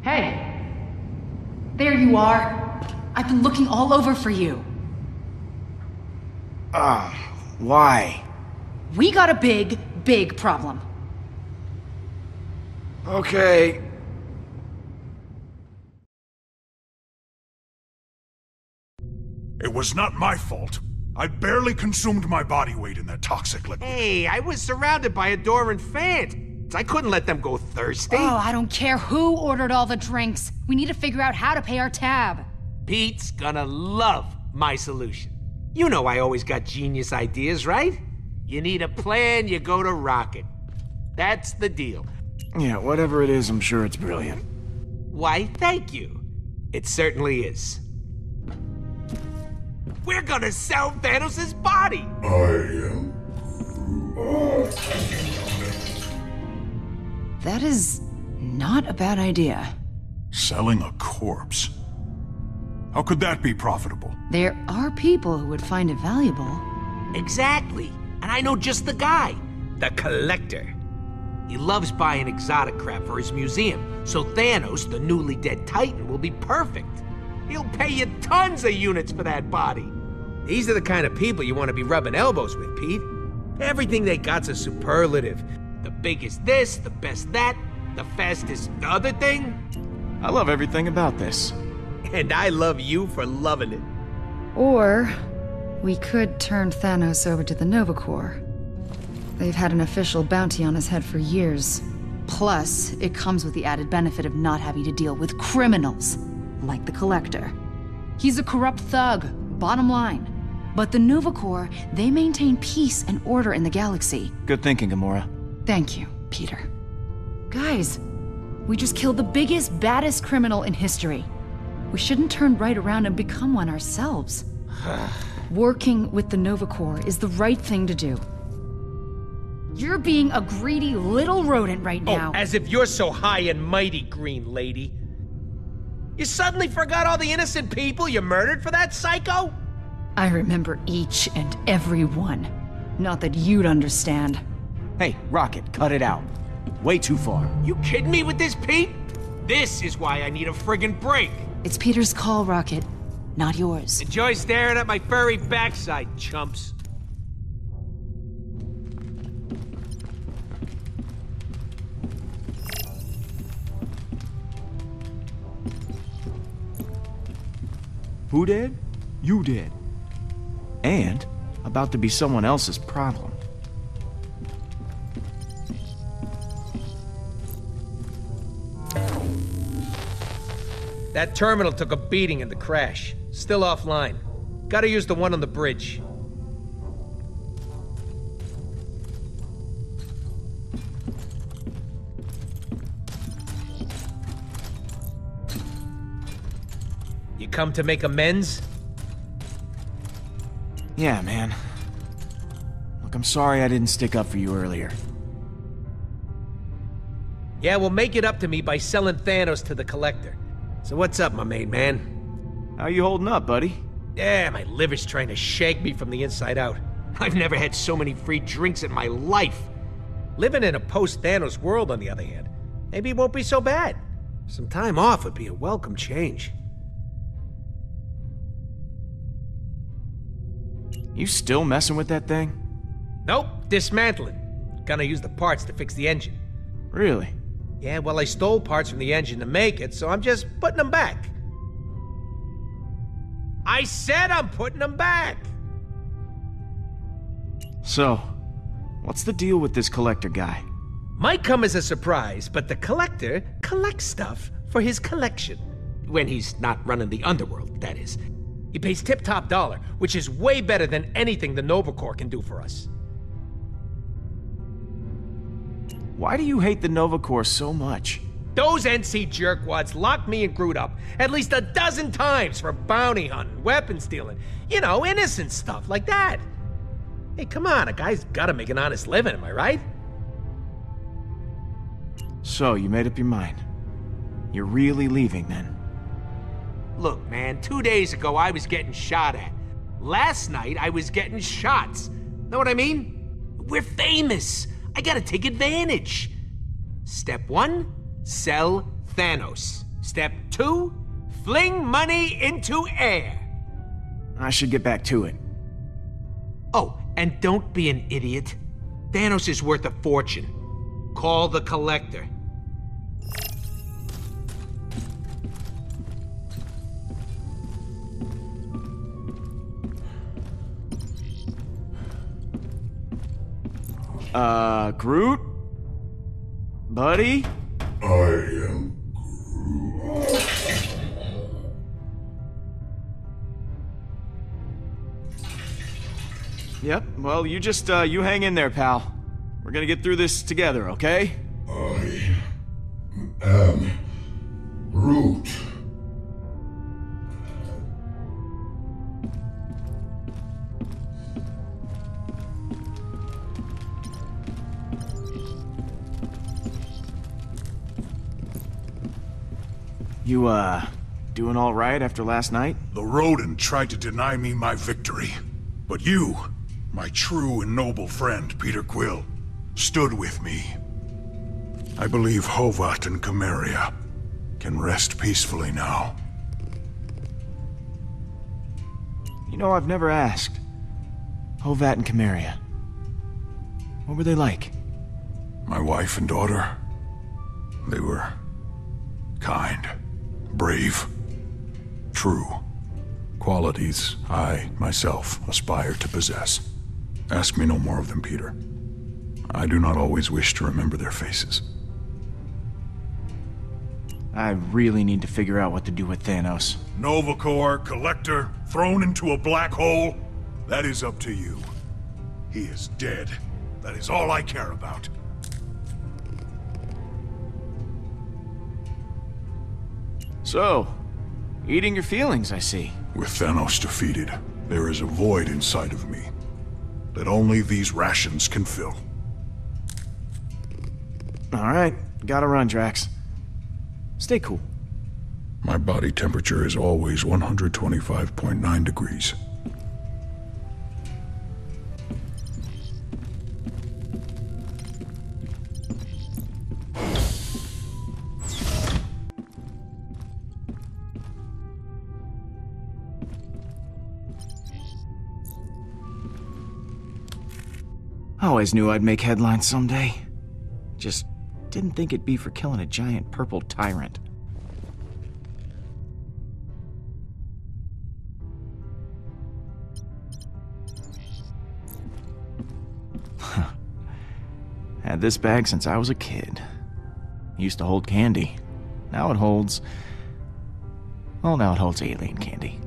Hey! There you are. I've been looking all over for you. Why? We got a big, big problem. Okay. It was not my fault. I barely consumed my body weight in that toxic liquid. Hey, I was surrounded by adoring fans. I couldn't let them go thirsty. Oh, I don't care who ordered all the drinks. We need to figure out how to pay our tab. Pete's gonna love my solution. You know I always got genius ideas, right? You need a plan, you go to Rocket. That's the deal. Yeah, whatever it is, I'm sure it's brilliant. Why, thank you. It certainly is. We're gonna sell Thanos' body! That is not a bad idea. Selling a corpse? How could that be profitable? There are people who would find it valuable. Exactly. And I know just the guy. The Collector. He loves buying exotic crap for his museum, so Thanos, the newly dead Titan, will be perfect. He'll pay you tons of units for that body. These are the kind of people you want to be rubbing elbows with, Pete. Everything they got's a superlative. The biggest this, the best that, the fastest the other thing. I love everything about this. And I love you for loving it. Or we could turn Thanos over to the Nova Corps. They've had an official bounty on his head for years. Plus, it comes with the added benefit of not having to deal with criminals, like the Collector. He's a corrupt thug, bottom line. But the Nova Corps, they maintain peace and order in the galaxy. Good thinking, Gamora. Thank you, Peter. Guys, we just killed the biggest, baddest criminal in history. We shouldn't turn right around and become one ourselves. Working with the Nova Corps is the right thing to do. You're being a greedy little rodent right now. Oh, as if you're so high and mighty, Green Lady. You suddenly forgot all the innocent people you murdered for that psycho? I remember each and every one. Not that you'd understand. Hey, Rocket, cut it out. Way too far. You kidding me with this, Pete? This is why I need a friggin' break. It's Peter's call, Rocket, not yours. Enjoy staring at my furry backside, chumps. Who did? You did. And about to be someone else's problem. That terminal took a beating in the crash. Still offline. Gotta use the one on the bridge. You come to make amends? Yeah, man. Look, I'm sorry I didn't stick up for you earlier. Yeah, well, make it up to me by selling Thanos to the Collector. So what's up, my main man? How you holding up, buddy? Yeah, my liver's trying to shake me from the inside out. I've never had so many free drinks in my life. Living in a post-Thanos world, on the other hand, maybe it won't be so bad. Some time off would be a welcome change. You still messing with that thing? Nope, dismantling. Gonna use the parts to fix the engine. Really? Yeah, well, I stole parts from the engine to make it, so I'm just putting them back. I said I'm putting them back! So, what's the deal with this Collector guy? Might come as a surprise, but the Collector collects stuff for his collection. When he's not running the underworld, that is. He pays tip-top dollar, which is way better than anything the Nova Corps can do for us. Why do you hate the Nova Corps so much? Those NC jerkwads locked me and Groot up at least a dozen times for bounty hunting, weapon stealing, you know, innocent stuff like that. Hey, come on, a guy's gotta make an honest living, am I right? So, you made up your mind. You're really leaving, then? Look, man, 2 days ago I was getting shot at. Last night I was getting shots. Know what I mean? We're famous. I gotta take advantage. Step 1, sell Thanos. Step 2, fling money into air. I should get back to it. Oh, and don't be an idiot. Thanos is worth a fortune. Call the collector. Groot? Buddy? I am Groot. Yep, well, you just, you hang in there, pal. We're gonna get through this together, okay? I am Groot. You, doing all right after last night? The rodent tried to deny me my victory. But you, my true and noble friend, Peter Quill, stood with me. I believe Hovat and Chimeria can rest peacefully now. You know, I've never asked. Hovat and Chimeria. What were they like? My wife and daughter, they were kind, brave, true. Qualities I, myself, aspire to possess. Ask me no more of them, Peter. I do not always wish to remember their faces. I really need to figure out what to do with Thanos. Nova Corps, Collector, thrown into a black hole? That is up to you. He is dead. That is all I care about. So, eating your feelings, I see. With Thanos defeated, there is a void inside of me that only these rations can fill. Alright, gotta run, Drax. Stay cool. My body temperature is always 125.9 degrees. I always knew I'd make headlines someday. Just didn't think it'd be for killing a giant purple tyrant. Had this bag since I was a kid. Used to hold candy. Now it holds... well, now it holds alien candy.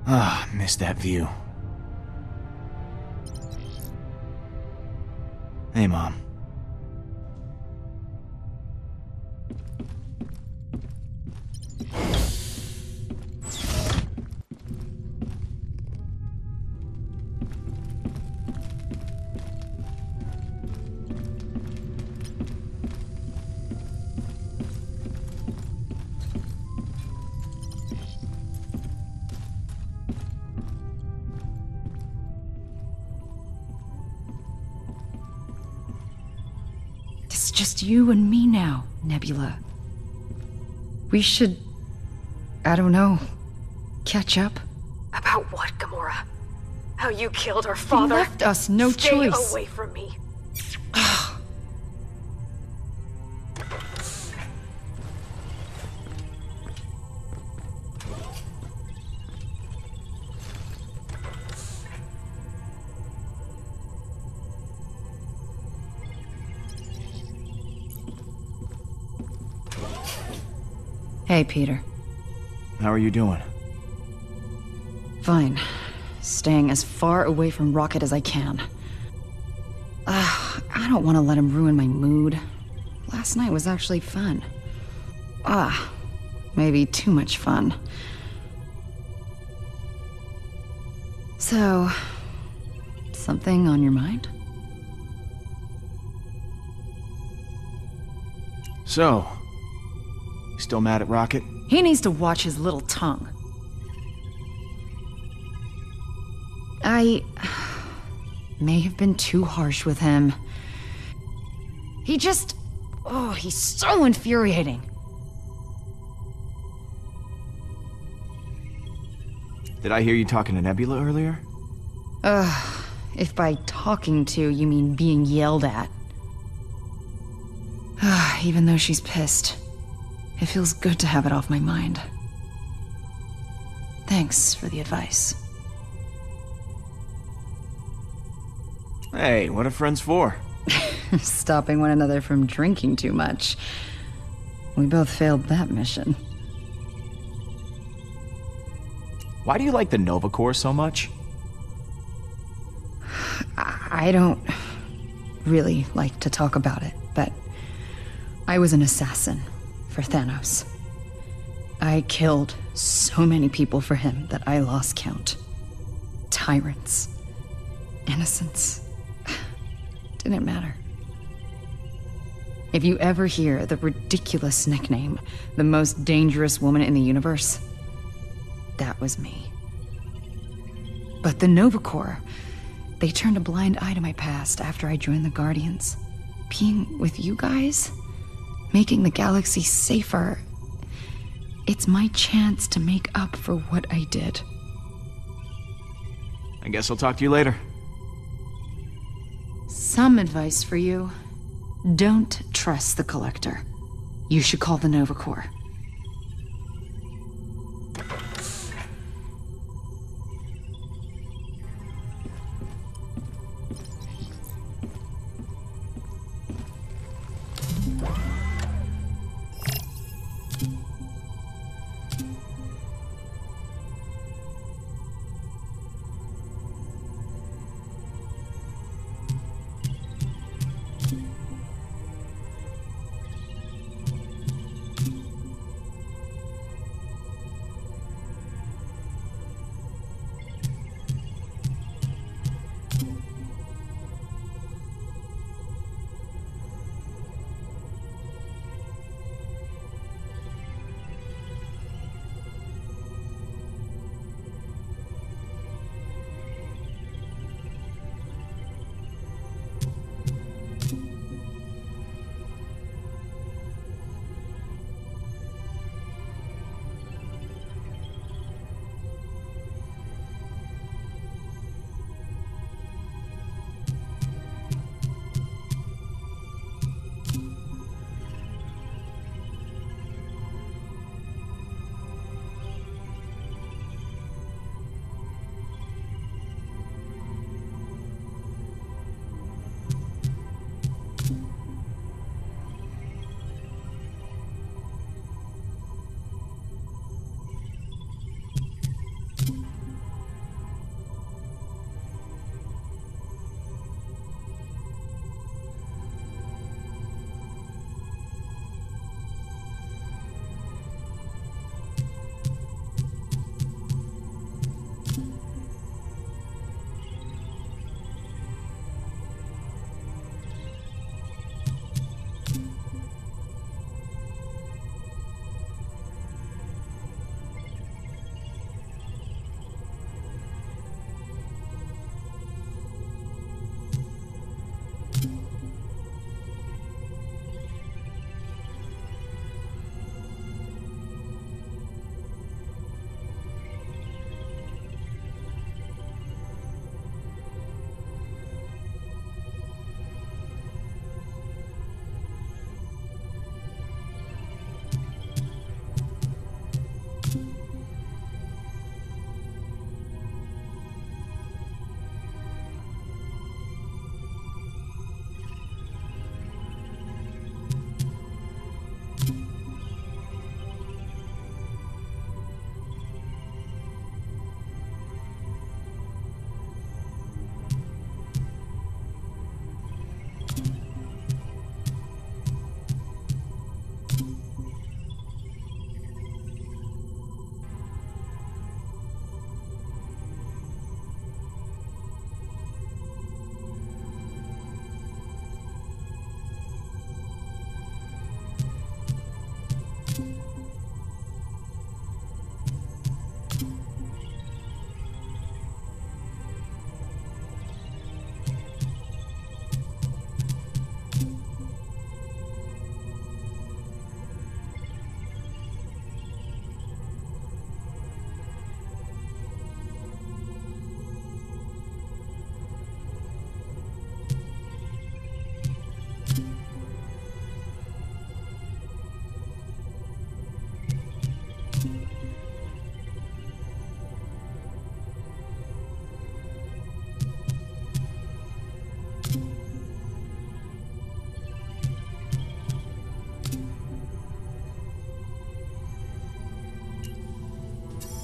Ah, missed that view. Hey, Mom. It's just you and me now, Nebula. We should... I don't know... catch up? About what, Gamora? How you killed our They father? left us no Stay choice. away from me. Hey, Peter. How are you doing? Fine. Staying as far away from Rocket as I can. I don't want to let him ruin my mood. Last night was actually fun. Maybe too much fun. So, Something on your mind? So, you still mad at Rocket? He needs to watch his little tongue. I may have been too harsh with him. He just... oh, he's so infuriating. Did I hear you talking to Nebula earlier? If by talking to you mean being yelled at. Even though she's pissed, it feels good to have it off my mind. Thanks for the advice. Hey, what are friends for? Stopping one another from drinking too much. We both failed that mission. Why do you like the Nova Corps so much? I don't really like to talk about it, but I was an assassin for Thanos. I killed so many people for him that I lost count. Tyrants. Innocents. Didn't matter. If you ever hear the ridiculous nickname, the most dangerous woman in the universe, that was me. But the Nova Corps, they turned a blind eye to my past after I joined the Guardians. Being with you guys, making the galaxy safer, it's my chance to make up for what I did. I guess I'll talk to you later. Some advice for you. Don't trust the Collector. You should call the Nova Corps.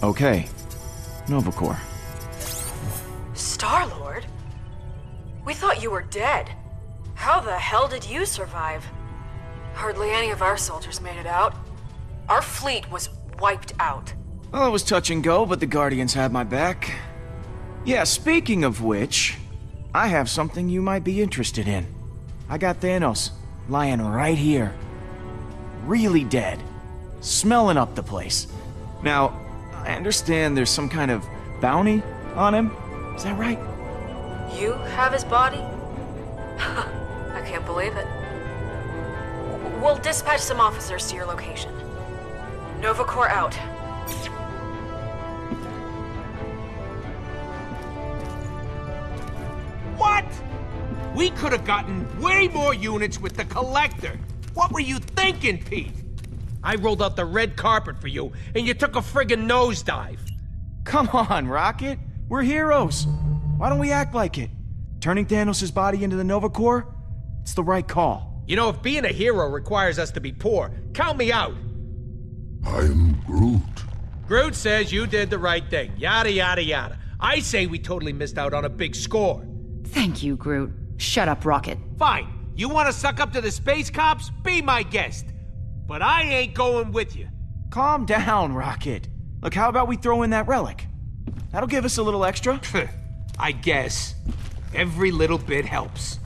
Okay. Novacore. Star-Lord? We thought you were dead. How the hell did you survive? Hardly any of our soldiers made it out. Our fleet was wiped out. Well, it was touch and go, but the Guardians had my back. Yeah, speaking of which, I have something you might be interested in. I got Thanos lying right here. Really dead. Smelling up the place. Now, I understand there's some kind of bounty on him. Is that right? You have his body? I can't believe it. We'll dispatch some officers to your location. Novacore out. What? We could have gotten way more units with the Collector. What were you thinking, Pete? I rolled out the red carpet for you, and you took a friggin' nosedive. Come on, Rocket. We're heroes. Why don't we act like it? Turning Thanos' body into the Novacore? It's the right call. You know, if being a hero requires us to be poor, count me out. I am Groot. Groot says you did the right thing. Yada, yada, yada. I say we totally missed out on a big score. Thank you, Groot. Shut up, Rocket. Fine. You want to suck up to the space cops? Be my guest. But I ain't going with you. Calm down, Rocket. Look, how about we throw in that relic? That'll give us a little extra. I guess. Every little bit helps.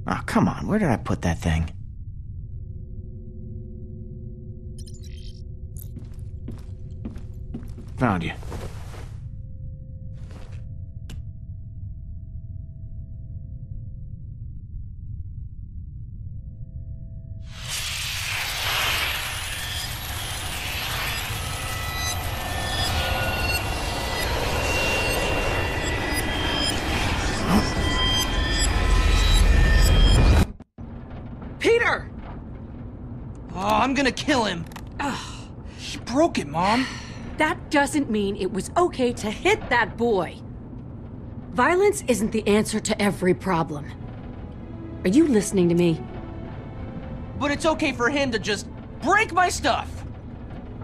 Oh, come on. Where did I put that thing? Found you. Peter! Oh, I'm gonna kill him. He broke it, Mom. That doesn't mean it was okay to hit that boy. Violence isn't the answer to every problem. Are you listening to me? But it's okay for him to just break my stuff.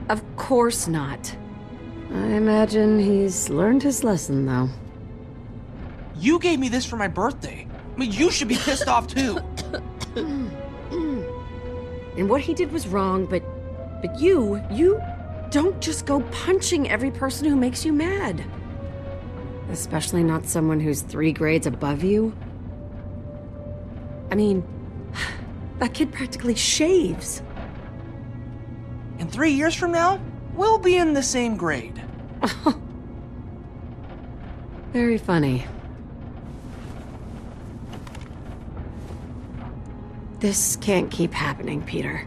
Of course not. I imagine he's learned his lesson, though. You gave me this for my birthday. I mean, you should be pissed off too. And what he did was wrong, but you don't just go punching every person who makes you mad. Especially not someone who's 3 grades above you. I mean, that kid practically shaves. And 3 years from now, we'll be in the same grade. Very funny. This can't keep happening, Peter.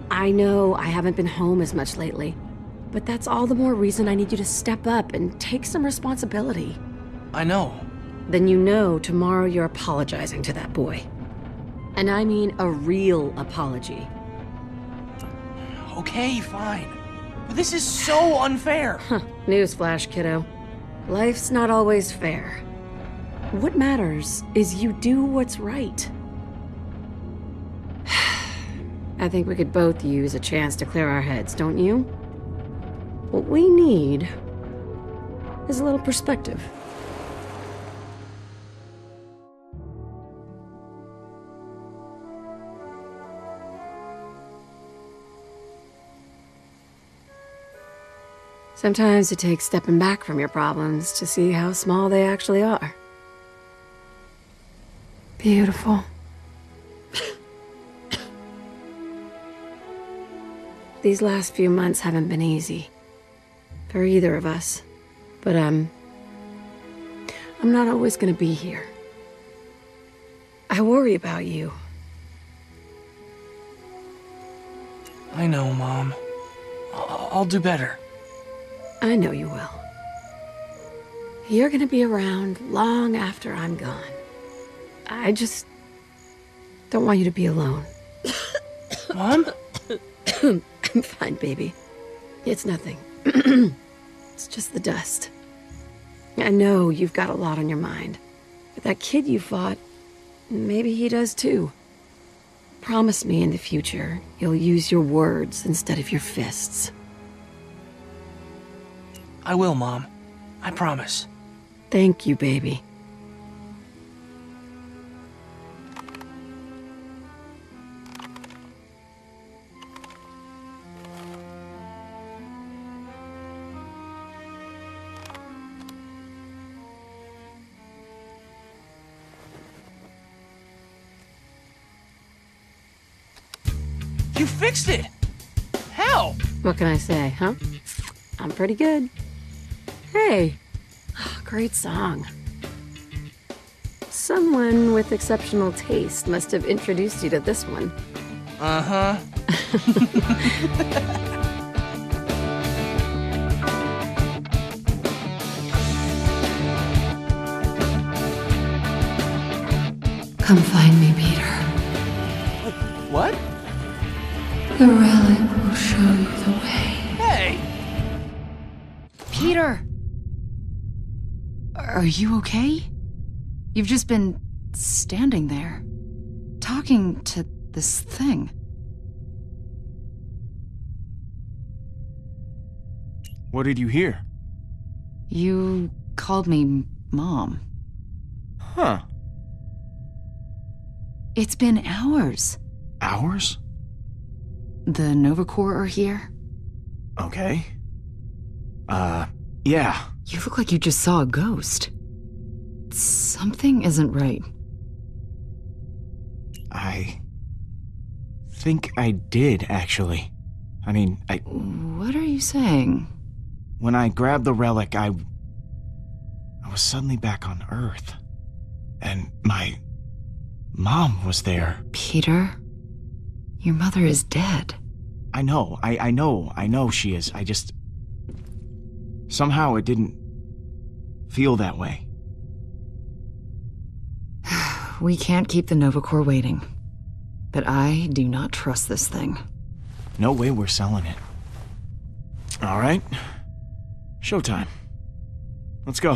I know I haven't been home as much lately, but that's all the more reason I need you to step up and take some responsibility. I know. Then you know tomorrow you're apologizing to that boy. And I mean a real apology. Okay, fine. But this is so unfair. Newsflash, kiddo. Life's not always fair. What matters is you do what's right. I think we could both use a chance to clear our heads, don't you? What we need is a little perspective. Sometimes it takes stepping back from your problems to see how small they actually are. Beautiful. These last few months haven't been easy. For either of us. But I'm not always gonna be here. I worry about you. I know, Mom. I'll do better. I know you will. You're gonna be around long after I'm gone. I just don't want you to be alone. Mom? I'm fine, baby. It's nothing. It's just the dust. I know you've got a lot on your mind. That kid you fought, maybe he does too. Promise me in the future you'll use your words instead of your fists. I will, Mom. I promise. Thank you, baby. You fixed it! How? What can I say, huh? I'm pretty good. Hey, great song. Someone with exceptional taste must have introduced you to this one. Uh-huh. Come find me, Peter. What? The relic will show you the way. Hey! Peter! Are you okay? You've just been standing there, talking to this thing. What did you hear? You called me Mom. Huh. It's been hours. Hours? The Nova Corps are here. Okay. Yeah. You look like you just saw a ghost. Something isn't right. I think I did, actually. I mean, What are you saying? when I grabbed the relic, I was suddenly back on Earth. And my mom was there. Peter? Your mother is dead. I know she is. I just... Somehow it didn't feel that way. We can't keep the Nova Corps waiting. But I do not trust this thing. No way we're selling it. All right. Showtime. Let's go.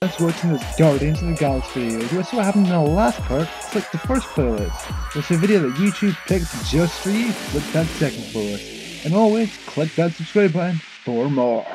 Thanks for watching this Guardians of the Galaxy video. If you want to see what happened in the last part, click the first playlist. It's a video that YouTube picked just for you. Click that second playlist. And always, click that subscribe button for more.